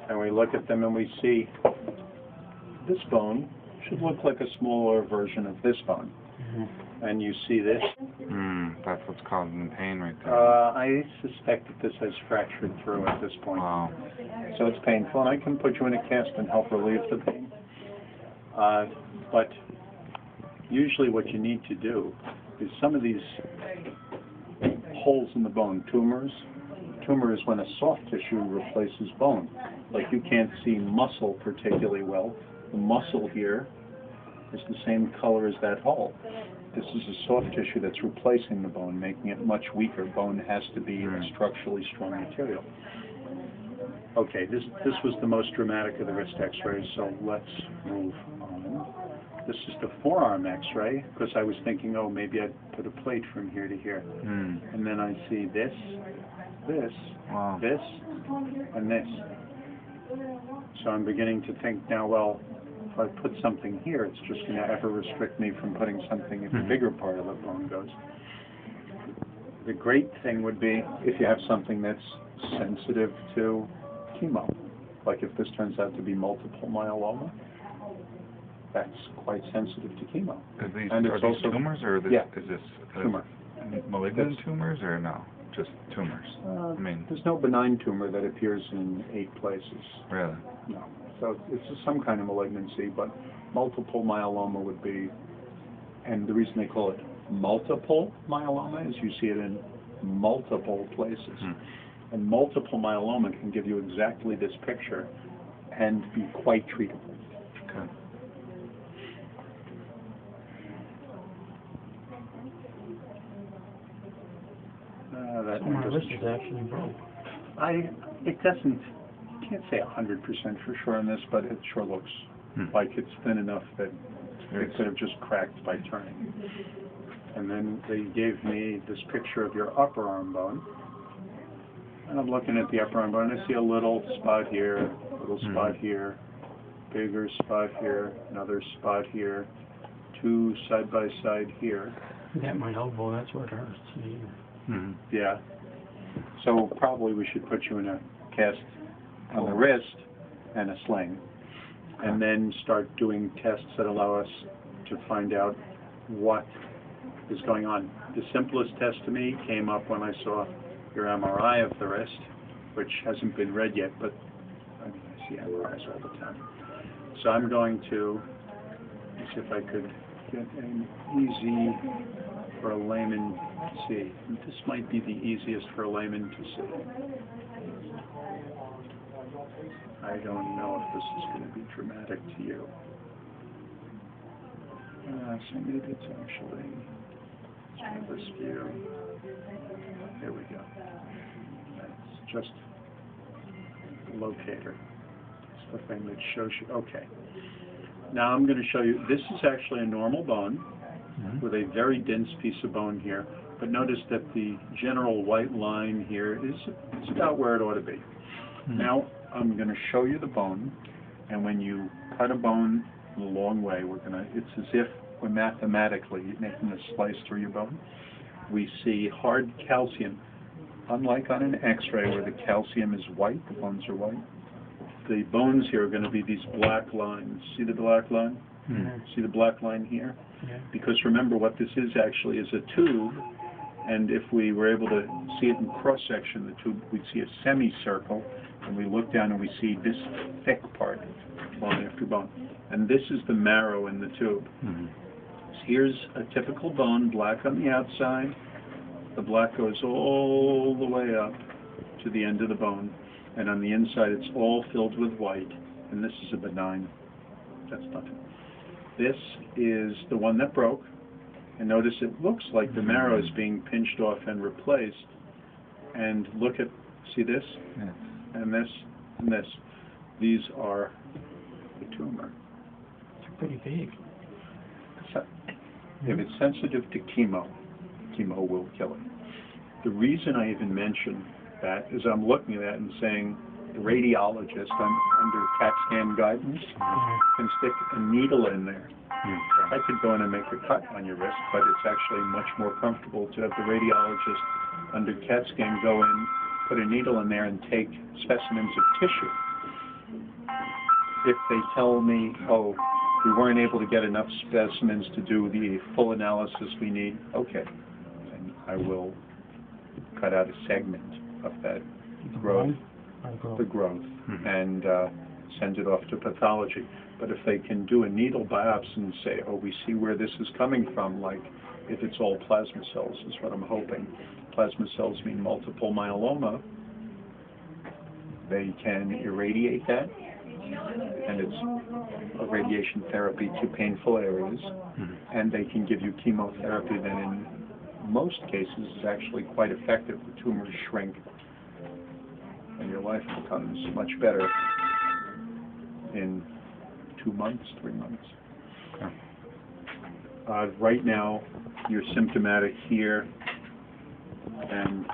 and we look at them and we see this bone should look like a smaller version of this bone. Mm-hmm. And you see this. That's what's causing the pain right there. I suspect that this has fractured through at this point. Wow. So it's painful, and I can put you in a cast and help relieve the pain. But usually what you need to do is some of these holes in the bone, tumors. Tumor is when a soft tissue replaces bone. Like you can't see muscle particularly well. The muscle here is the same color as that hole. This is a soft tissue that's replacing the bone, making it much weaker. Bone has to be a structurally strong material. Okay, this was the most dramatic of the wrist x-rays, so let's move on. This is the forearm x-ray, because I was thinking, oh, maybe I'd put a plate from here to here. And then I see this, this, this, and this. So I'm beginning to think now, well, if I put something here, it's just going to ever restrict me from putting something if the bigger part of the bone goes. The great thing would be if you have something that's sensitive to chemo. Like if this turns out to be multiple myeloma, that's quite sensitive to chemo. Are these also tumors, or is this tumor. Malignant tumors, or no? Just tumors? I mean, there's no benign tumor that appears in 8 places. Really? No. So it's some kind of malignancy, but multiple myeloma would be, and the reason they call it multiple myeloma is you see it in multiple places. And multiple myeloma can give you exactly this picture and be quite treatable. Okay. That my wrist is actually broke. It doesn't, you can't say 100% for sure on this, but it sure looks like it's thin enough that it could have just cracked by turning. And then they gave me this picture of your upper arm bone. And I'm looking at the upper arm bone, and I see a little spot here, a little spot here, bigger spot here, another spot here, 2 side by side here. At my elbow, that's where it hurts. Yeah. So probably we should put you in a cast on the wrist and a sling, and then start doing tests that allow us to find out what is going on. The simplest test to me came up when I saw your MRI of the wrist, which hasn't been read yet, but I see MRIs all the time. So I'm going to see if I could get an easy for a layman to see. And this might be the easiest for a layman to see. I don't know if this is going to be dramatic to you. So maybe it's actually, let's try this view. There we go. That's just a locator. It's the thing that shows you. Okay. Now I'm going to show you, this is actually a normal bone with a very dense piece of bone here, but notice that the general white line here is about where it ought to be. Now I'm going to show you the bone, and when you cut a bone the long way, it's as if we're mathematically making a slice through your bone. We see hard calcium, unlike on an x-ray where the calcium is white, the bones are white. The bones here are going to be these black lines. See the black line? See the black line here? Because remember, what this is actually is a tube, and if we were able to see it in cross-section, the tube, we'd see a semicircle, and we look down and we see this thick part, bone after bone. And this is the marrow in the tube. So here's a typical bone, black on the outside. The black goes all the way up to the end of the bone, and on the inside it's all filled with white, and this is a benign. That's nothing. This is the one that broke, and notice it looks like the marrow is being pinched off and replaced. And look at, see this? And this, and this. These are the tumor. They're pretty big. So, if it's sensitive to chemo, chemo will kill it. The reason I even mention that is I'm looking at that and saying the radiologist under CAT scan guidance can stick a needle in there. I could go in and make a cut on your wrist, but it's actually much more comfortable to have the radiologist under CAT scan go in, put a needle in there, and take specimens of tissue. if they tell me, oh, we weren't able to get enough specimens to do the full analysis we need, okay, then I will cut out a segment of that growth, the growth, and send it off to pathology. But if they can do a needle biopsy and say, oh, we see where this is coming from, like if it's all plasma cells is what I'm hoping. Plasma cells mean multiple myeloma. They can irradiate that, and it's a radiation therapy to painful areas, and they can give you chemotherapy that in most cases is actually quite effective. The tumors shrink, and your life becomes much better in 2 months, 3 months. Right now, you're symptomatic here, and